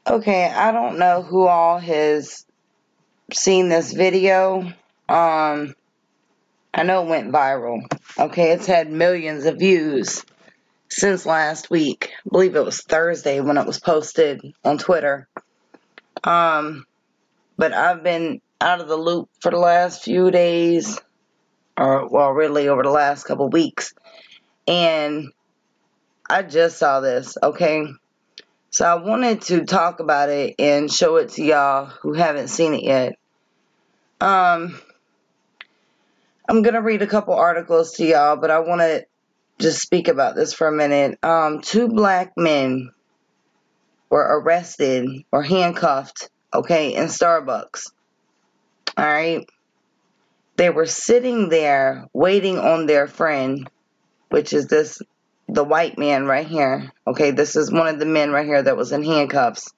Okay, I don't know who all has seen this video. I know it went viral. Okay, it's had millions of views since last week. I believe it was Thursday when it was posted on Twitter. But I've been out of the loop for the last few days, or well, really over the last couple weeks. And I just saw this, okay? So I wanted to talk about it and show it to y'all who haven't seen it yet. I'm going to read a couple articles to y'all, but I want to just speak about this for a minute. 2 black men were arrested or handcuffed, okay, in Starbucks. All right. They were sitting there waiting on their friend, which is the white man right here. Okay, this is one of the men right here that was in handcuffs.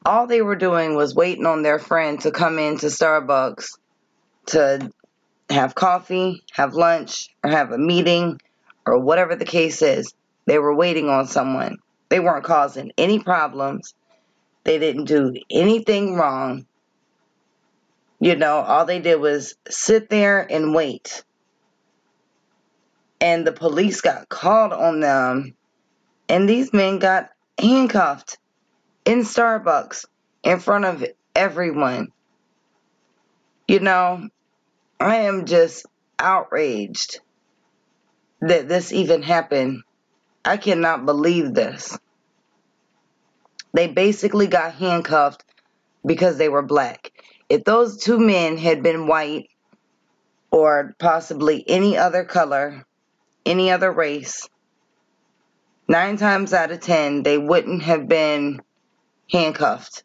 All they were doing was waiting on their friend to come into Starbucks to have coffee, have lunch, or have a meeting, or whatever the case is. They were waiting on someone. They weren't causing any problems. They didn't do anything wrong. You know, all they did was sit there and wait. And the police got called on them, and these men got handcuffed in Starbucks in front of everyone. You know, I am just outraged that this even happened. I cannot believe this. They basically got handcuffed because they were black. If those 2 men had been white or possibly any other color, any other race, 9 times out of 10, they wouldn't have been handcuffed.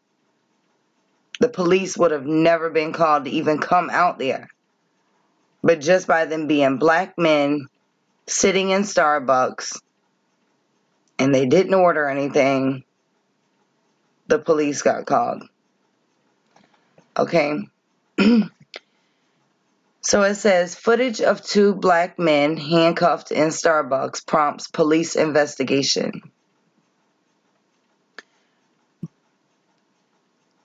The police would have never been called to even come out there. But just by them being black men sitting in Starbucks and they didn't order anything, the police got called. Okay. So it says, footage of 2 black men handcuffed in Starbucks prompts police investigation.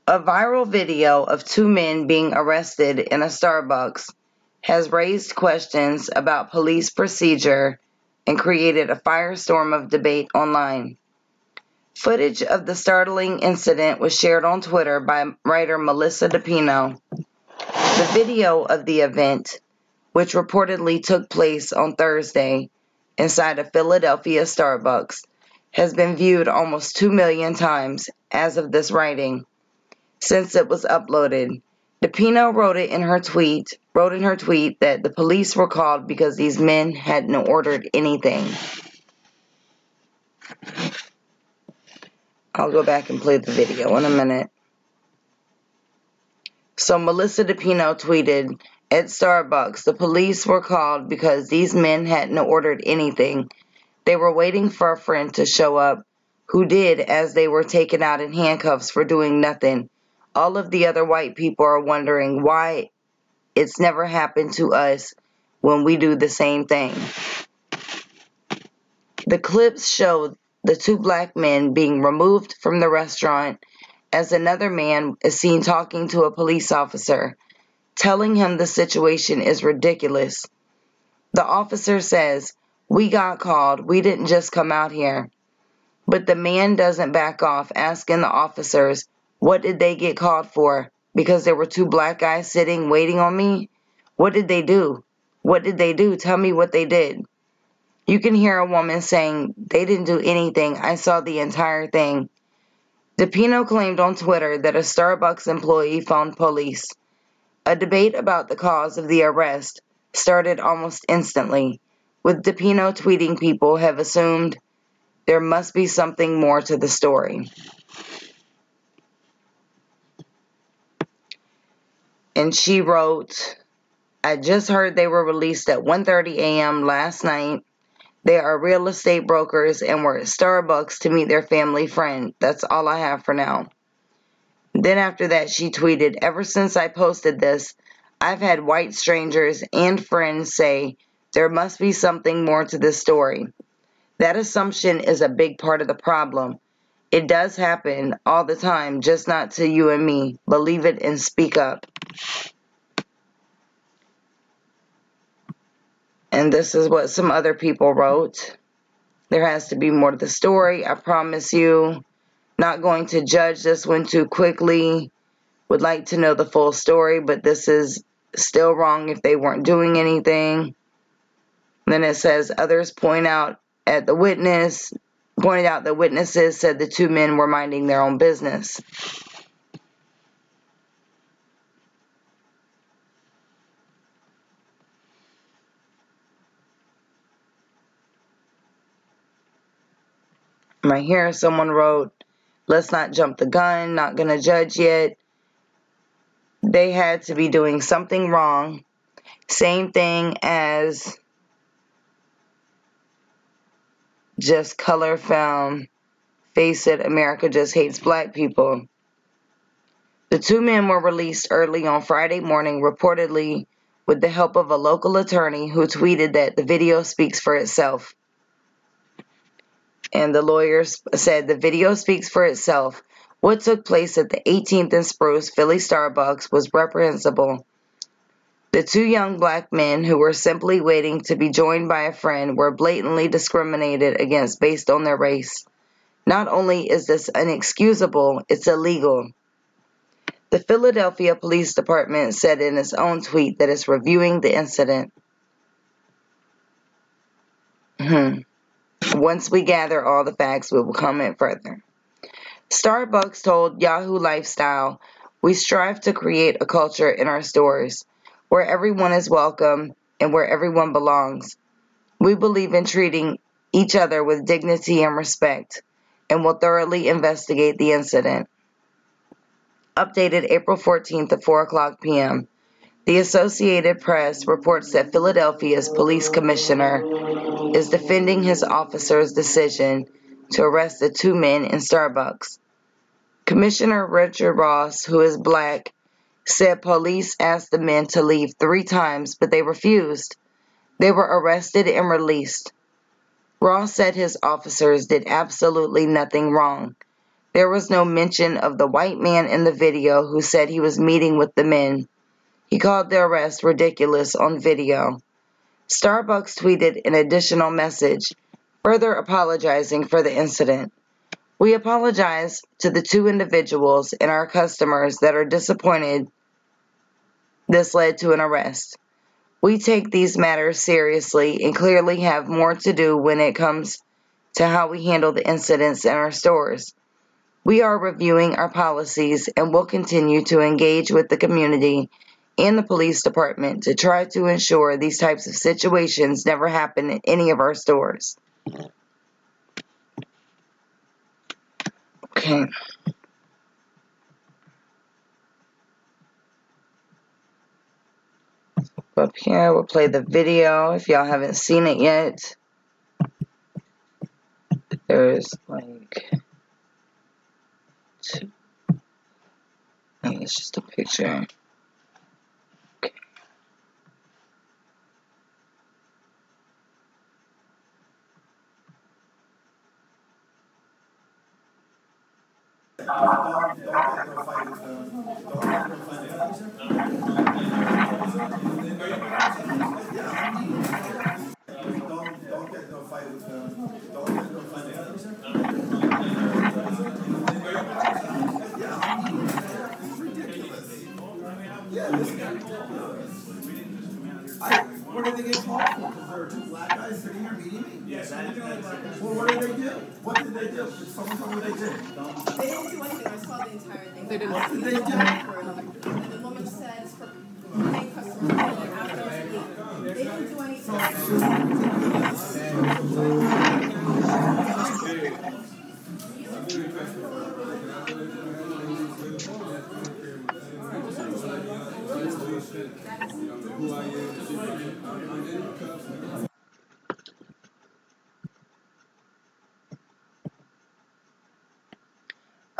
A viral video of 2 men being arrested in a Starbucks has raised questions about police procedure and created a firestorm of debate online. Footage of the startling incident was shared on Twitter by writer Melissa DePino. The video of the event, which reportedly took place on Thursday inside a Philadelphia Starbucks, has been viewed almost 2 million times as of this writing since it was uploaded. DePino wrote in her tweet that the police were called because these men hadn't ordered anything. I'll go back and play the video in a minute. So Melissa DePino tweeted, at Starbucks, the police were called because these men hadn't ordered anything. They were waiting for a friend to show up, who did, as they were taken out in handcuffs for doing nothing. All of the other white people are wondering why it's never happened to us when we do the same thing. The clips show the 2 black men being removed from the restaurant as another man is seen talking to a police officer, telling him the situation is ridiculous. The officer says, "We got called. We didn't just come out here." But the man doesn't back off, asking the officers, what did they get called for? Because there were 2 black guys sitting waiting on me? What did they do? What did they do? Tell me what they did. You can hear a woman saying, they didn't do anything. I saw the entire thing. DePino claimed on Twitter that a Starbucks employee phoned police. A debate about the cause of the arrest started almost instantly, with DePino tweeting people have assumed there must be something more to the story. And she wrote, I just heard they were released at 1:30 a.m. last night. They are real estate brokers and were at Starbucks to meet their family friend. That's all I have for now. Then after that, she tweeted, ever since I posted this, I've had white strangers and friends say there must be something more to this story. That assumption is a big part of the problem. It does happen all the time, just not to you and me. Believe it and speak up. And this is what some other people wrote. There has to be more to the story, I promise you. Not going to judge this one too quickly. Would like to know the full story, but this is still wrong if they weren't doing anything. Then it says, others pointed out that witnesses said the two men were minding their own business. Right here, someone wrote, let's not jump the gun, not going to judge yet. They had to be doing something wrong. Same thing as Just Color Film. Face it, America just hates black people. The two men were released early on Friday morning, reportedly with the help of a local attorney who tweeted that the video speaks for itself. And the lawyers said the video speaks for itself. What took place at the 18th and Spruce Philly Starbucks was reprehensible. The two young black men who were simply waiting to be joined by a friend were blatantly discriminated against based on their race. Not only is this inexcusable, it's illegal. The Philadelphia Police Department said in its own tweet that it's reviewing the incident. Once we gather all the facts, we will comment further. Starbucks told Yahoo Lifestyle, we strive to create a culture in our stores where everyone is welcome and where everyone belongs. We believe in treating each other with dignity and respect and will thoroughly investigate the incident. Updated April 14th at 4:00 p.m. The Associated Press reports that Philadelphia's police commissioner is defending his officer's decision to arrest the two men in Starbucks. Commissioner Richard Ross, who is black, said police asked the men to leave 3 times, but they refused. They were arrested and released. Ross said his officers did absolutely nothing wrong. There was no mention of the white man in the video who said he was meeting with the men. He called the arrest ridiculous on video. Starbucks tweeted an additional message, further apologizing for the incident. We apologize to the two individuals and our customers that are disappointed this led to an arrest. We take these matters seriously and clearly have more to do when it comes to how we handle the incidents in our stores. We are reviewing our policies and will continue to engage with the community and the police department to try to ensure these types of situations never happen in any of our stores. Okay. Up here, we'll play the video if y'all haven't seen it yet. There's like two. I think it's just a picture. Okay. What did they get called for? Because there are two black guys sitting here meeting me? Yes. Well, what did they do? What did they do? Someone tell me what they did. They didn't do anything. I saw the entire thing. They didn't. What did they do? And the woman says for paying customers after us leave. They didn't do anything.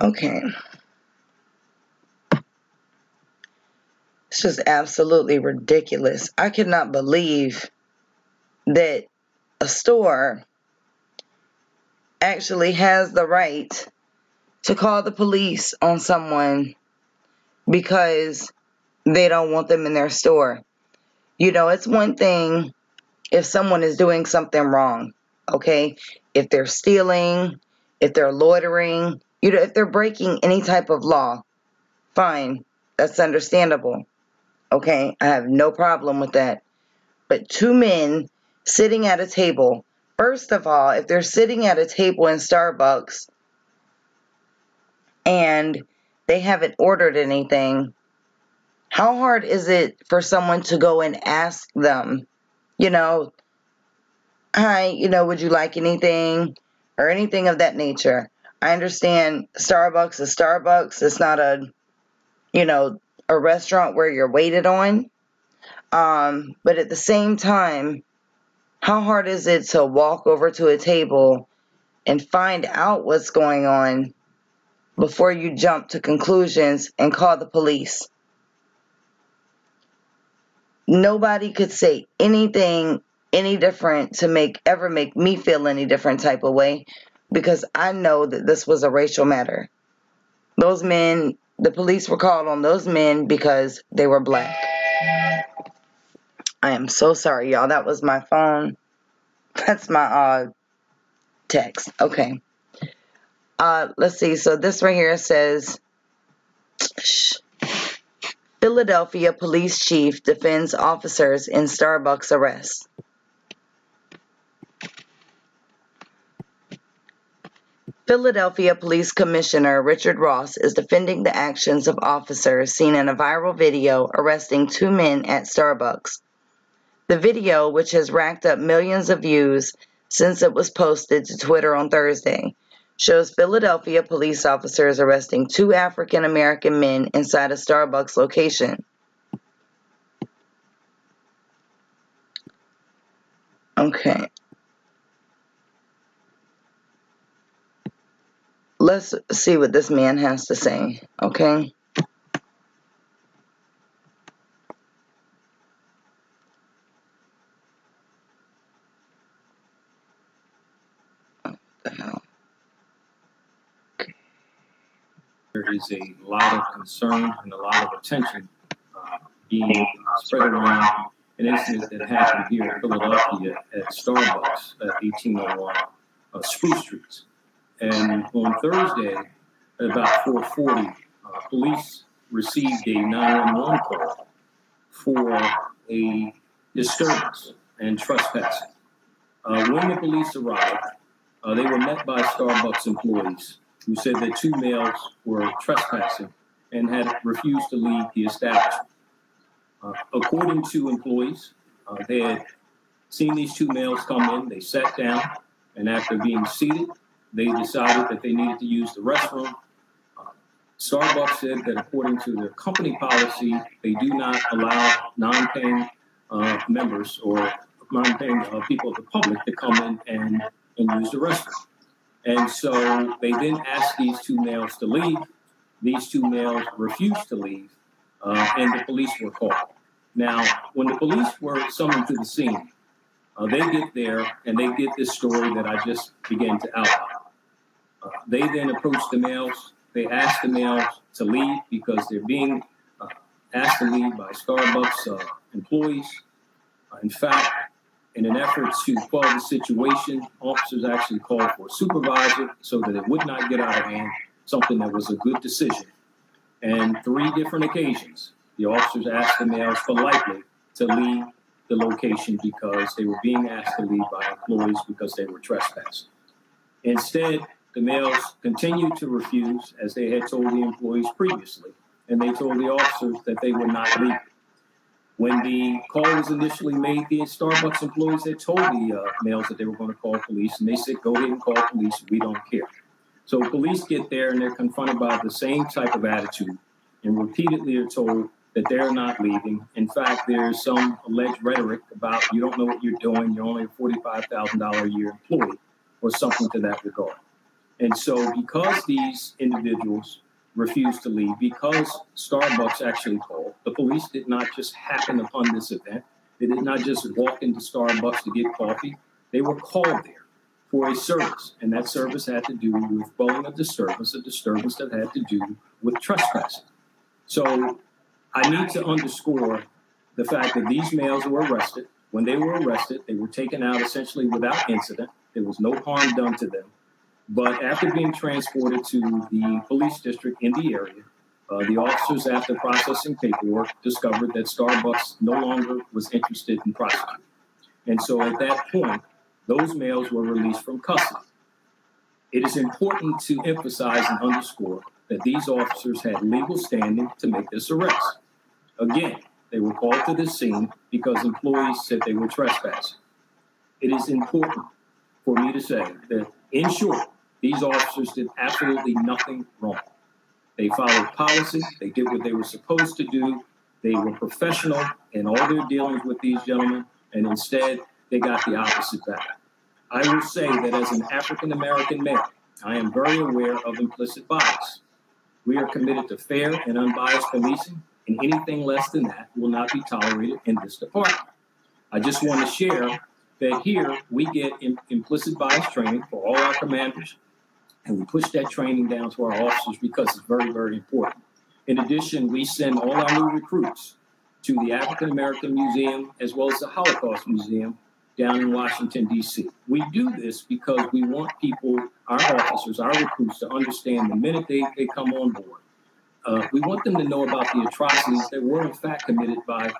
Okay. It's just absolutely ridiculous. I cannot believe that a store actually has the right to call the police on someone because they don't want them in their store. You know, it's one thing if someone is doing something wrong, okay? If they're stealing, if they're loitering, you know, if they're breaking any type of law, fine, that's understandable, okay? I have no problem with that. But two men sitting at a table, first of all, if they're sitting at a table in Starbucks and they haven't ordered anything, how hard is it for someone to go and ask them, you know, hi, you know, would you like anything or anything of that nature? I understand Starbucks is Starbucks. It's not a, you know, a restaurant where you're waited on. But at the same time, how hard is it to walk over to a table and find out what's going on before you jump to conclusions and call the police? Nobody could say anything any different to ever make me feel any different type of way, because I know that this was a racial matter. Those men, the police were called on those men because they were black. I am so sorry, y'all. That was my phone. That's my text. Okay. Let's see. So this right here says, Philadelphia police chief defends officers in Starbucks arrest. Philadelphia Police Commissioner Richard Ross is defending the actions of officers seen in a viral video arresting two men at Starbucks. The video, which has racked up millions of views since it was posted to Twitter on Thursday, shows Philadelphia police officers arresting two African American men inside a Starbucks location. Okay. Let's see what this man has to say, okay? What the hell? Okay. There is a lot of concern and a lot of attention being spread around an incident that happened here in Philadelphia at Starbucks at 1801 Spruce Street. And on Thursday, at about 4:40, police received a 911 call for a disturbance and trespassing. When the police arrived, they were met by Starbucks employees who said that two males were trespassing and had refused to leave the establishment. According to employees, they had seen these two males come in, they sat down, and after being seated, they decided that they needed to use the restroom. Starbucks said that according to their company policy, they do not allow non-paying members or non-paying people of the public to come in and use the restroom. And so they then asked these two males to leave. These two males refused to leave, and the police were called. Now, when the police were summoned to the scene, they get there and they get this story that I just began to outline. They then approached the males. They asked the males to leave because they're being asked to leave by Starbucks employees. In fact, in an effort to quell the situation, officers actually called for a supervisor so that it would not get out of hand, something that was a good decision. And 3 different occasions, the officers asked the males politely to leave the location because they were being asked to leave by employees because they were trespassing. Instead, the males continued to refuse, as they had told the employees previously, and they told the officers that they were not leaving. When the call was initially made, the Starbucks employees had told the males that they were going to call police, and they said, go ahead and call police, we don't care. So police get there, and they're confronted by the same type of attitude, and repeatedly are told that they're not leaving. In fact, there's some alleged rhetoric about you don't know what you're doing, you're only a $45,000 a year employee, or something to that regard. And so because these individuals refused to leave, because Starbucks actually called, the police did not just happen upon this event. They did not just walk into Starbucks to get coffee. They were called there. for a service, and that service had to do with quelling a disturbance that had to do with trespassing. So I need to underscore the fact that these males were arrested. When they were arrested, they were taken out essentially without incident. There was no harm done to them. But after being transported to the police district in the area, the officers, after processing paperwork, discovered that Starbucks no longer was interested in prosecuting. And so at that point, those males were released from custody. It is important to emphasize and underscore that these officers had legal standing to make this arrest. Again, they were called to the scene because employees said they were trespassing. It is important for me to say that, in short, these officers did absolutely nothing wrong. They followed policy. They did what they were supposed to do. They were professional in all their dealings with these gentlemen, and instead, they got the opposite back. I will say that as an African-American male, I am very aware of implicit bias. We are committed to fair and unbiased policing, and anything less than that will not be tolerated in this department. I just want to share that here we get implicit bias training for all our commanders, and we push that training down to our officers because it's very, very important. In addition, we send all our new recruits to the African American Museum as well as the Holocaust Museum down in Washington, D.C. We do this because we want people, our officers, our recruits, to understand the minute they come on board. We want them to know about the atrocities that were in fact committed by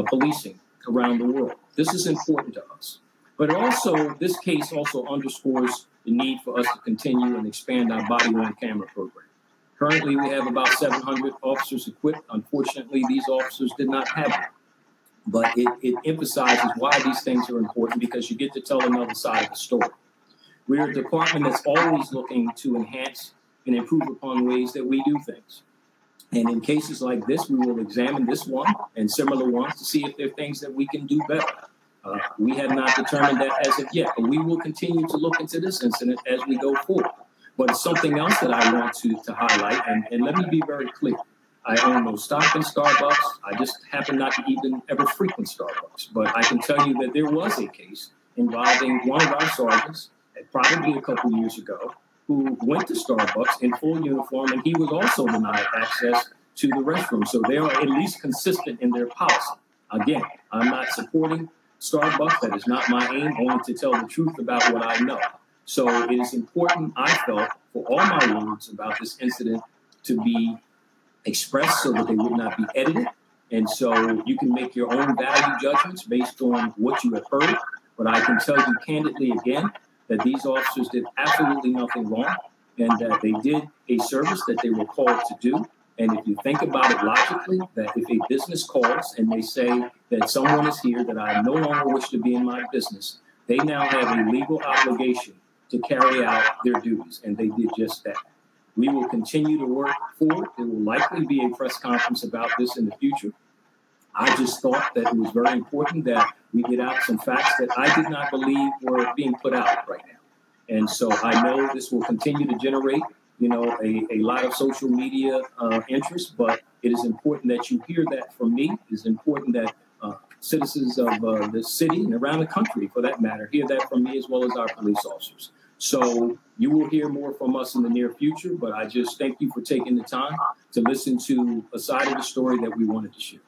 policing around the world. This is important to us. But also, this case also underscores the need for us to continue and expand our body-worn camera program. Currently, we have about 700 officers equipped. Unfortunately, these officers did not have them. But it emphasizes why these things are important, because you get to tell another side of the story. We're a department that's always looking to enhance and improve upon ways that we do things. And in cases like this, we will examine this one and similar ones to see if there are things that we can do better. We have not determined that as of yet, but we will continue to look into this incident as we go forward. But something else that I want to highlight, and let me be very clear. I own no stock in Starbucks. I just happen not to even ever frequent Starbucks. But I can tell you that there was a case involving one of our sergeants, probably a couple years ago, who went to Starbucks in full uniform, and he was also denied access to the restroom. So they are at least consistent in their policy. Again, I'm not supporting Starbucks. That is not my aim, only to tell the truth about what I know. So it is important, I felt, for all my words about this incident to be expressed so that they would not be edited. And so you can make your own value judgments based on what you have heard. But I can tell you candidly again that these officers did absolutely nothing wrong, and that they did a service that they were called to do. And if you think about it logically, that if a business calls and they say that someone is here that I no longer wish to be in my business, they now have a legal obligation to carry out their duties, and they did just that. We will continue to work forward. There will likely be a press conference about this in the future. I just thought that it was very important that we get out some facts that I did not believe were being put out right now. And so I know this will continue to generate, a lot of social media interest, but it is important that you hear that from me. It is important that citizens of the city and around the country, for that matter, hear that from me as well as our police officers. So you will hear more from us in the near future, but I just thank you for taking the time to listen to a side of the story that we wanted to share.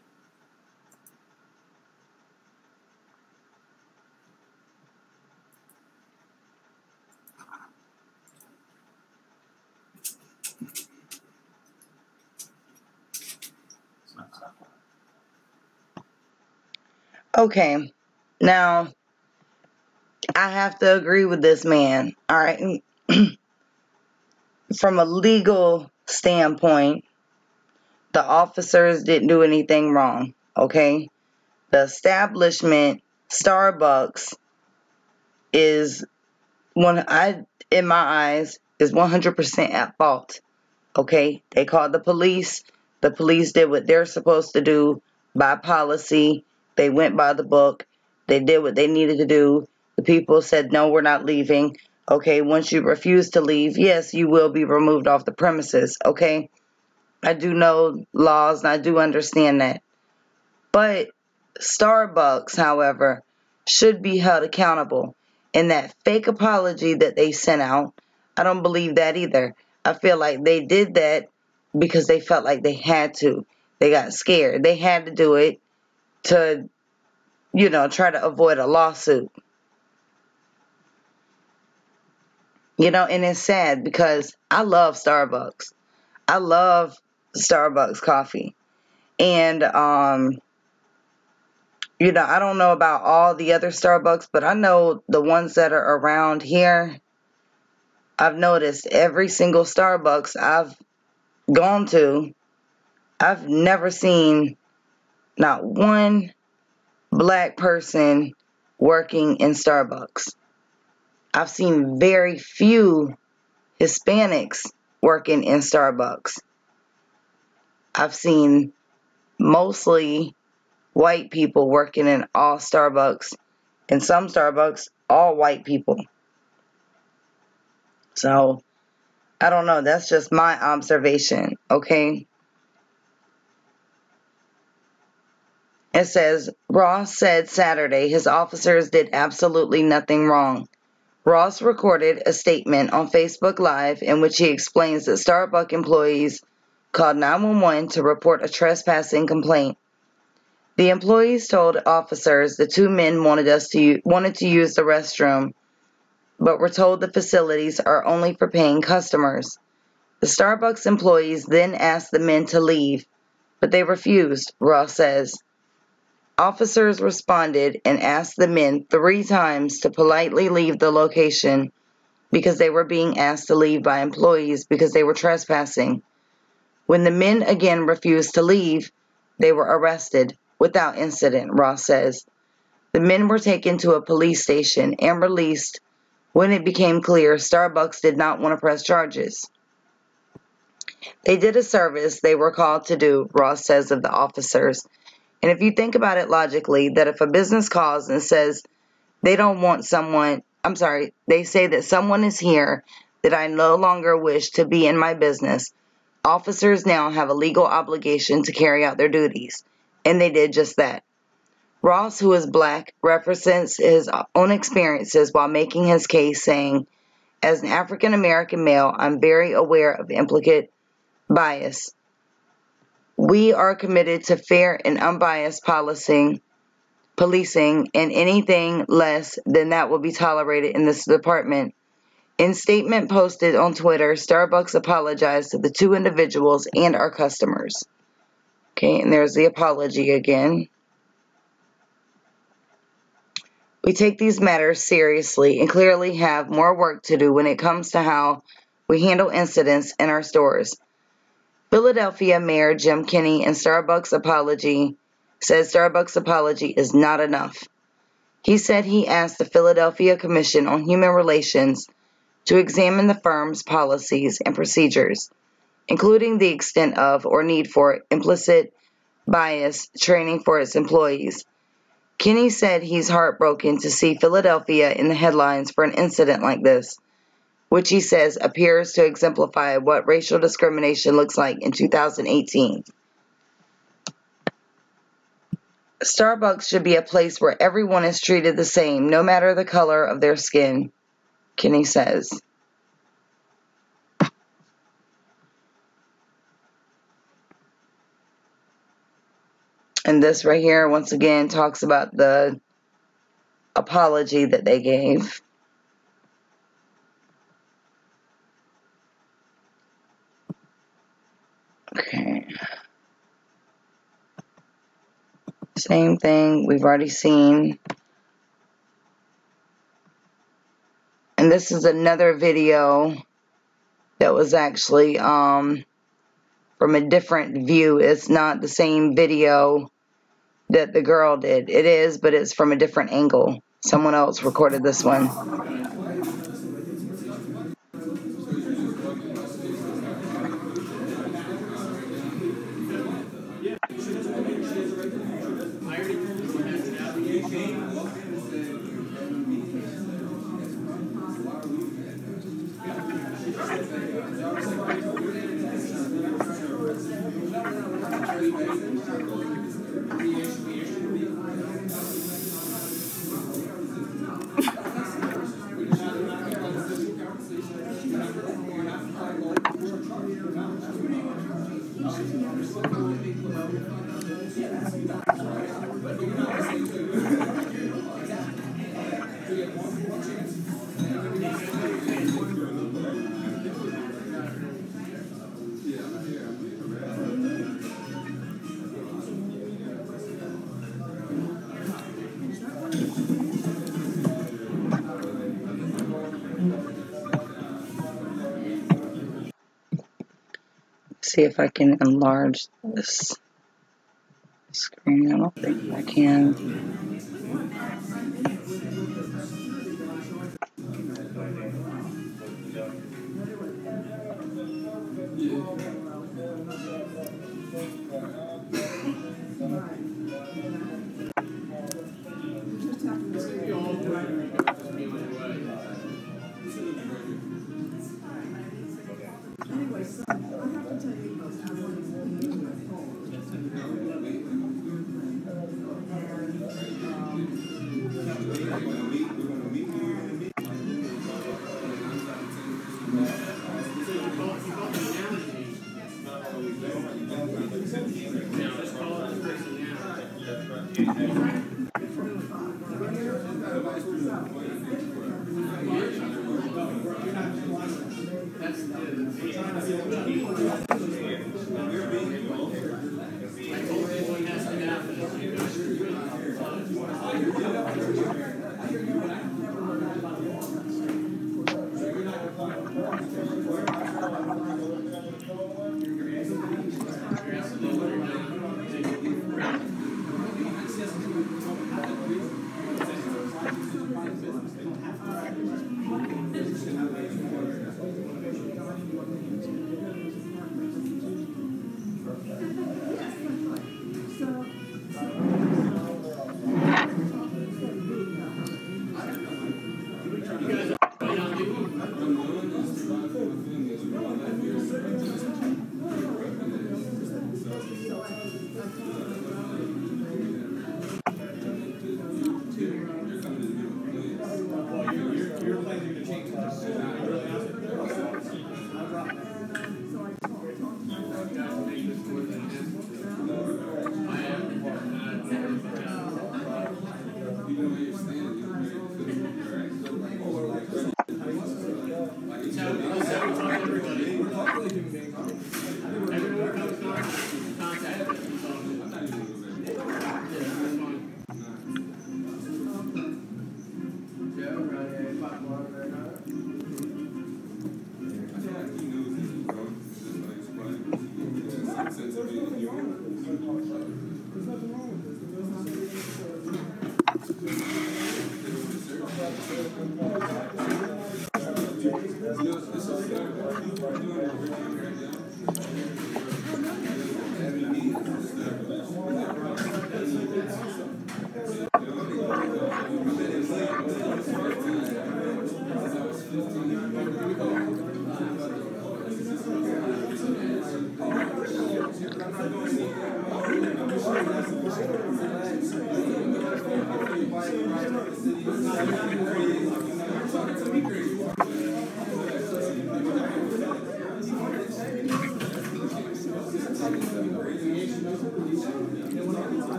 Okay, now I have to agree with this man. All right. From a legal standpoint, the officers didn't do anything wrong. Okay. The establishment, Starbucks, is in my eyes, is 100% at fault. Okay. They called the police. The police did what they're supposed to do by policy. They went by the book. They did what they needed to do. The people said, no, we're not leaving. Okay, once you refuse to leave, yes, you will be removed off the premises. Okay, I do know laws and I do understand that. But Starbucks, however, should be held accountable. And that fake apology that they sent out, I don't believe that either. I feel like they did that because they felt like they had to. They got scared. They had to do it to, try to avoid a lawsuit. And it's sad because I love Starbucks. I love Starbucks coffee. And, I don't know about all the other Starbucks, but I know the ones that are around here. I've noticed every single Starbucks I've gone to, I've never seen not one black person working in Starbucks. I've seen very few Hispanics working in Starbucks. I've seen mostly white people working in all Starbucks. In some Starbucks, all white people. So, I don't know. That's just my observation, okay? It says, Ross said Saturday his officers did absolutely nothing wrong. Ross recorded a statement on Facebook Live in which he explains that Starbucks employees called 911 to report a trespassing complaint. The employees told officers the two men wanted to use the restroom, but were told the facilities are only for paying customers. The Starbucks employees then asked the men to leave, but they refused, Ross says. Officers responded and asked the men 3 times to politely leave the location because they were being asked to leave by employees because they were trespassing. When the men again refused to leave, they were arrested without incident, Ross says. The men were taken to a police station and released when it became clear Starbucks did not want to press charges. They did a service they were called to do, Ross says of the officers. And if you think about it logically, that if a business calls and says they say that someone is here that I no longer wish to be in my business, officers now have a legal obligation to carry out their duties. And they did just that. Ross, who is black, represents his own experiences while making his case, saying, as an African American male, I'm very aware of implicit bias. We are committed to fair and unbiased policing, and anything less than that will be tolerated in this department. In statement posted on Twitter, Starbucks apologized to the 2 individuals and our customers. Okay, and there's the apology again. We take these matters seriously and clearly have more work to do when it comes to how we handle incidents in our stores. Philadelphia Mayor Jim Kenney says Starbucks' apology is not enough. He said he asked the Philadelphia Commission on Human Relations to examine the firm's policies and procedures, including the extent of or need for implicit bias training for its employees. Kenney said he's heartbroken to see Philadelphia in the headlines for an incident like this, which he says appears to exemplify what racial discrimination looks like in 2018. Starbucks should be a place where everyone is treated the same, no matter the color of their skin, Kenney says. And this right here, once again, talks about the apology that they gave. Okay. Same thing we've already seen. And this is another video that was actually from a different view. It's not the same video that the girl did. It is, but it's from a different angle. Someone else recorded this one. See if I can enlarge this screen. I don't think I can.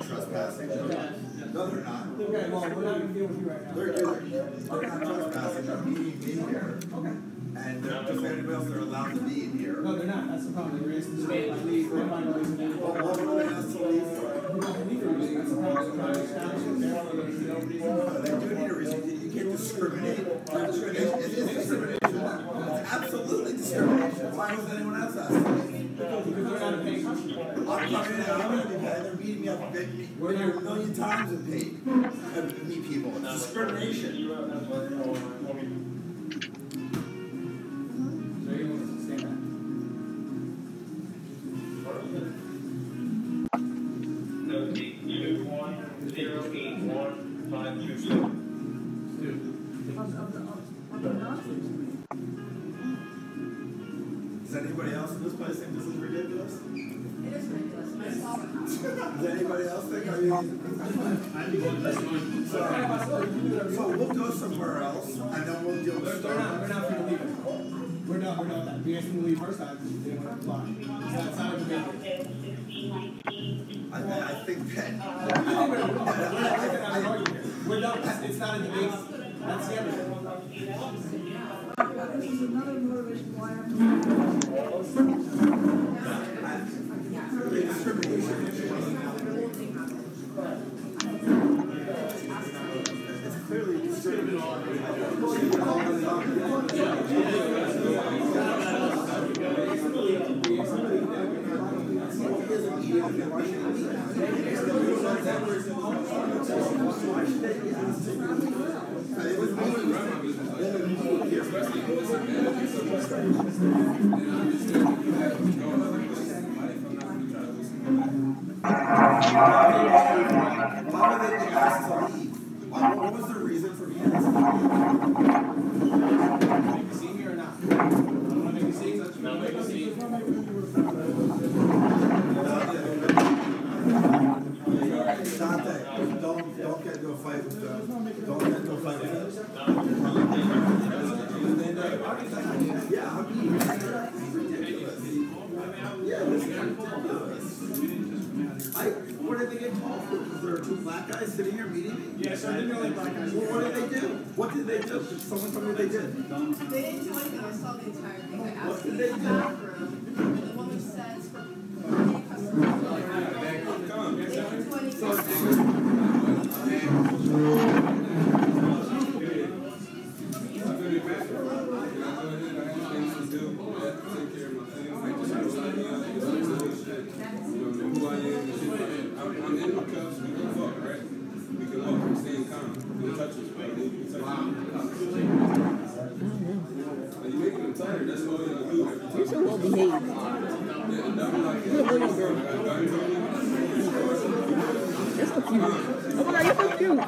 Trespassing. No, they're not. Okay, well, we're not going to deal with you right now. They're not trespassing. They're meeting me here. Okay. And they're just anybody else, they're allowed to be in here. No, they're not. That's the problem. They're raising the state. Like, leave. Well, what were they asked to leave for? You don't need a reason. That's the problem. They do need a reason. You can't discriminate. Discrimination. It is discrimination. It's absolutely discrimination. Why was anyone else asking? Because they're not paying customers. I'm coming in, I'm going to be paid. They're beating me up. We're there a million times and paid. Meet people. It's discrimination. anybody else in this place think this is ridiculous? It is ridiculous. I saw it. Does anybody else think? So we'll go somewhere else, and then we'll deal with Starbucks. We're not free to leave. We're not. We asked them to leave first time. They didn't want to fly. It's not a debate. I think that. We're done. It's not a debate. That's the end of it. What was the reason for being asked? Make a scene here or not? Want to make a scene? No, make a scene. Dante, don't get into a fight with them. Don't get into a fight with them. Yeah, I mean, it's ridiculous. Yeah, this is ridiculous. What did they get called for? Because there are two black guys sitting here meeting me? Yes, I didn't know like black guys. Well, what did they do? What did they do? Did someone tell me what they did? They didn't do anything. I saw the entire thing. I What asked did in they the do? bathroom, and the woman says for paying customers. They didn't do anything. You're so well behaved. You're a William girl. You're so cute. Oh my God, you're so cute.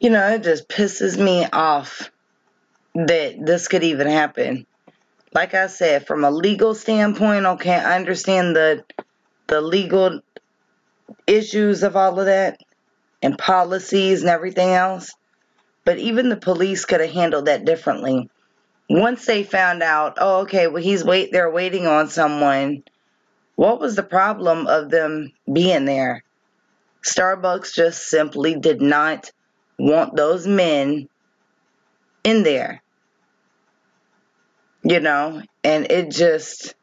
You know, it just pisses me off that this could even happen. Like I said, from a legal standpoint, okay, I understand the legal issues of all of that and policies and everything else. But even the police could have handled that differently. Once they found out, oh, okay, well, they're waiting on someone. What was the problem of them being there? Starbucks just simply did not want those men in there. You know, and it just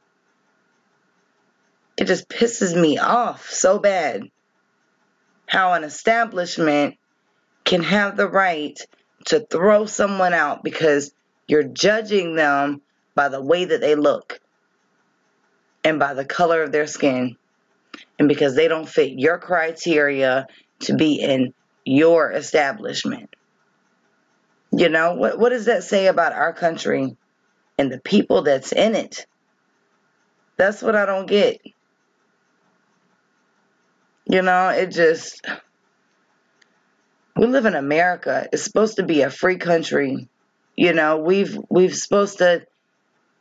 pisses me off so bad how an establishment can have the right to throw someone out because you're judging them by the way that they look and by the color of their skin, and because they don't fit your criteria to be in your establishment. You know, what does that say about our country and the people that's in it? That's what I don't get. You know, we live in America. It's supposed to be a free country. You know, we've supposed to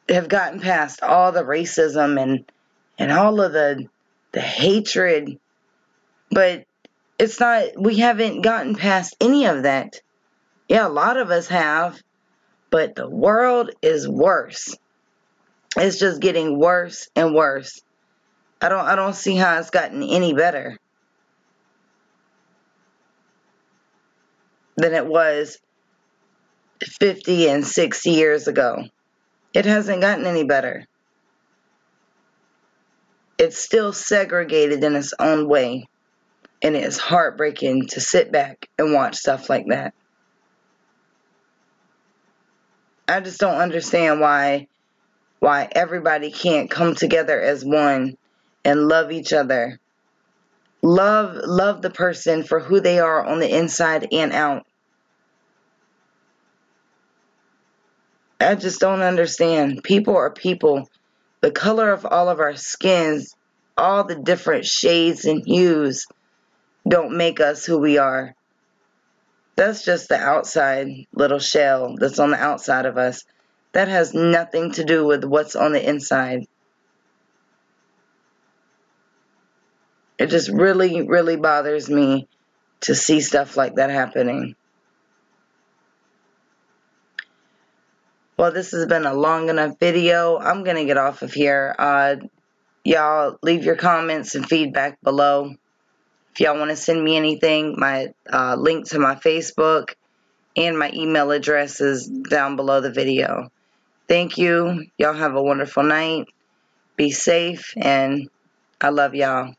have gotten past all the racism and all of the hatred, but it's not, we haven't gotten past any of that. Yeah, a lot of us have, but the world is worse. It's just getting worse and worse. I don't see how it's gotten any better than it was 50 and 60 years ago. It hasn't gotten any better. It's still segregated in its own way, and it is heartbreaking to sit back and watch stuff like that. I just don't understand why everybody can't come together as one and love each other. Love the person for who they are on the inside and out. I just don't understand. People are people. The color of all of our skins all the different shades and hues don't make us who we are. That's just the outside little shell that's on the outside of us. That has nothing to do with what's on the inside. It just really, really bothers me to see stuff like that happening. Well, this has been a long enough video. I'm going to get off of here. Y'all leave your comments and feedback below. If y'all want to send me anything, my link to my Facebook and my email address is down below the video. Thank you. Y'all have a wonderful night. Be safe, and I love y'all.